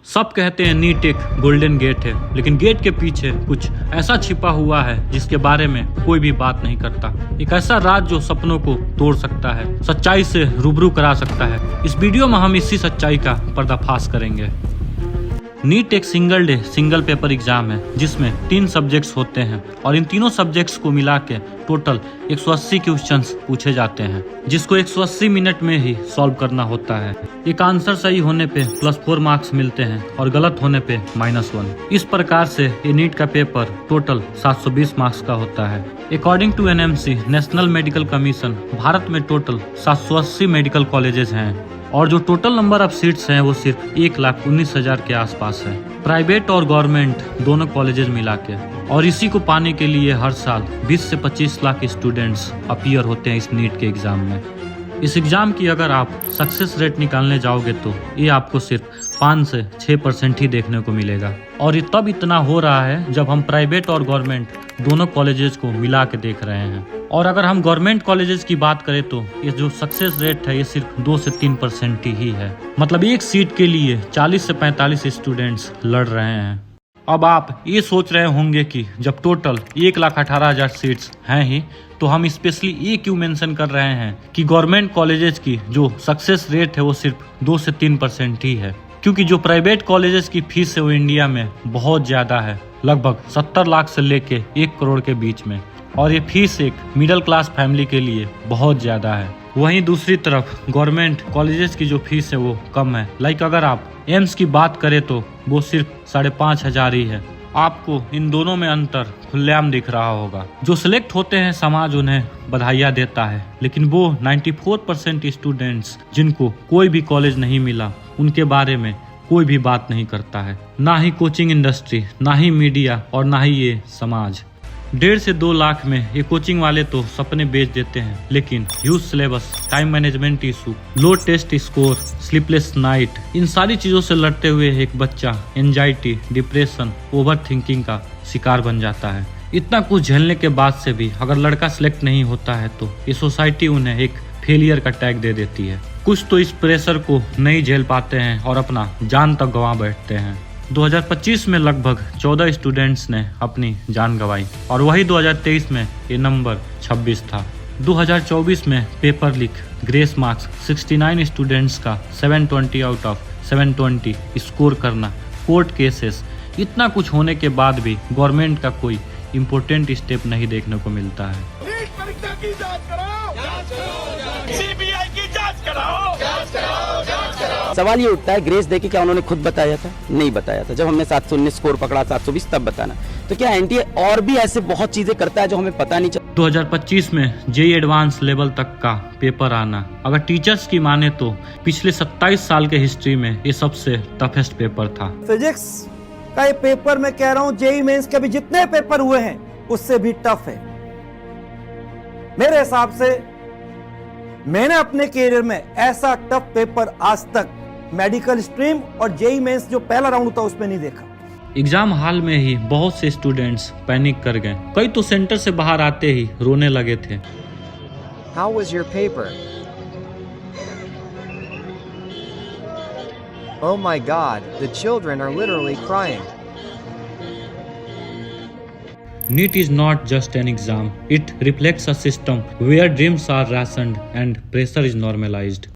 सब कहते हैं नीट एक गोल्डन गेट है, लेकिन गेट के पीछे कुछ ऐसा छिपा हुआ है जिसके बारे में कोई भी बात नहीं करता। एक ऐसा राज जो सपनों को तोड़ सकता है, सच्चाई से रूबरू करा सकता है। इस वीडियो में हम इसी सच्चाई का पर्दाफाश करेंगे। नीट एक single day single paper exam है जिसमें 3 सब्जेक्ट्स होते हैं और इन तीनों सब्जेक्ट्स को मिला के टोटल 180 क्वेश्चंस पूछे जाते हैं, जिसको 180 मिनट में ही सॉल्व करना होता है। एक आंसर सही होने पे +4 मार्क्स मिलते हैं और गलत होने पे -1। इस प्रकार से ये नीट का पेपर टोटल 720 मार्क्स का होता है। According to NMC national medical commission, Bharat में टोटल 780 मेडिकल कॉलेजेस हैं और जो टोटल नंबर ऑफ सीट्स हैं वो सिर्फ 1,19,000 के आसपास है, प्राइवेट और गवर्नमेंट दोनों कॉलेजेस मिला के। और इसी को पाने के लिए हर साल 20 से 25 लाख स्टूडेंट्स अपीयर होते हैं इस नीट के एग्जाम में। इस एग्जाम की अगर आप सक्सेस रेट निकालने जाओगे तो ये आपको सिर्फ 5 से 6% ही देखने को मिलेगा। और ये तब इतना हो रहा है जब हम प्राइवेट और गवर्नमेंट दोनों कॉलेजेस को मिला के देख रहे हैं। और अगर हम गवर्नमेंट कॉलेजेस की बात करें तो ये जो सक्सेस रेट है ये सिर्फ 2 से 3% ही है। मतलब एक सीट के लिए 40 से 45 स्टूडेंट्स लड़ रहे हैं। अब आप ये सोच रहे होंगे कि जब टोटल 1,18,000 सीट्स हैं ही तो हम स्पेशली ये क्यों मेंशन कर रहे हैं कि गवर्नमेंट कॉलेजेस की जो सक्सेस रेट है वो सिर्फ 2 से 3% ही है, क्योंकि जो प्राइवेट कॉलेजेस की फीस है वो इंडिया में बहुत ज़्यादा है, लगभग 70 लाख से लेके 1 करोड़ के बीच में। और ये फीस एक मिडिल क्लास फैमिली के लिए बहुत ज़्यादा है। वहीं दूसरी तरफ गवर्नमेंट कॉलेजेस की जो फीस है वो कम है। लाइक अगर आप एम्स की बात करें तो वो सिर्फ 5,500 ही है। आपको इन दोनों में अंतर खुलेआम दिख रहा होगा। जो सिलेक्ट होते हैं समाज उन्हें बधाइयाँ देता है, लेकिन वो 94% स्टूडेंट्स जिनको कोई भी कॉलेज नहीं मिला उनके बारे में कोई भी बात नहीं करता है। ना ही कोचिंग इंडस्ट्री, ना ही मीडिया और ना ही ये समाज। 1.5 से 2 लाख में ये कोचिंग वाले तो सपने बेच देते हैं, लेकिन huge syllabus, time management issue, low test score, sleepless night, इन सारी चीज़ों से लड़ते हुए एक बच्चा एंजाइटी, डिप्रेशन, ओवर थिंकिंग का शिकार बन जाता है। इतना कुछ झेलने के बाद से भी अगर लड़का सिलेक्ट नहीं होता है तो ये सोसाइटी उन्हें एक फेलियर का टैग दे देती है। कुछ तो इस प्रेशर को नहीं झेल पाते हैं और अपना जान तक गंवा बैठते हैं। 2025 में लगभग 14 स्टूडेंट्स ने अपनी जान गंवाई और वही 2023 में ये नंबर 26 था। 2024 में paper leak, grace marks, 69 students का 720 आउट ऑफ 720 स्कोर करना, कोर्ट केसेस, इतना कुछ होने के बाद भी गवर्नमेंट का कोई इम्पोर्टेंट स्टेप नहीं देखने को मिलता है। सवाल ये उठता है, ग्रेस देके क्या उन्होंने खुद बताया था? नहीं बताया था। जब हमने 719 स्कोर पकड़ा, 720 तब बताना। तो क्या एनटीए और भी ऐसे बहुत चीजें करता है जो हमें पता नहीं चलता? 2025 में जेईई एडवांस लेवल तक का पेपर आना, अगर टीचर्स की माने तो पिछले 27 साल के हिस्ट्री में ये सबसे टफेस्ट पेपर था। फिजिक्स का ये पेपर मैं कह रहा हूँ जेईई मेंस के भी जितने पेपर हुए हैं उससे भी टफ है। मेरे हिसाब से मैंने अपने करियर में ऐसा टफ पेपर आज तक मेडिकल स्ट्रीम और जेईई मेंस जो पहला राउंड था उसमें नहीं देखा। एग्जाम हॉल में ही बहुत से स्टूडेंट्स पैनिक कर गए, कई तो सेंटर से बाहर आते ही रोने लगे थे। How was your paper? Oh my God, the children are literally crying. NEET is not just an exam, it reflects a system where dreams are rationed and pressure is normalized.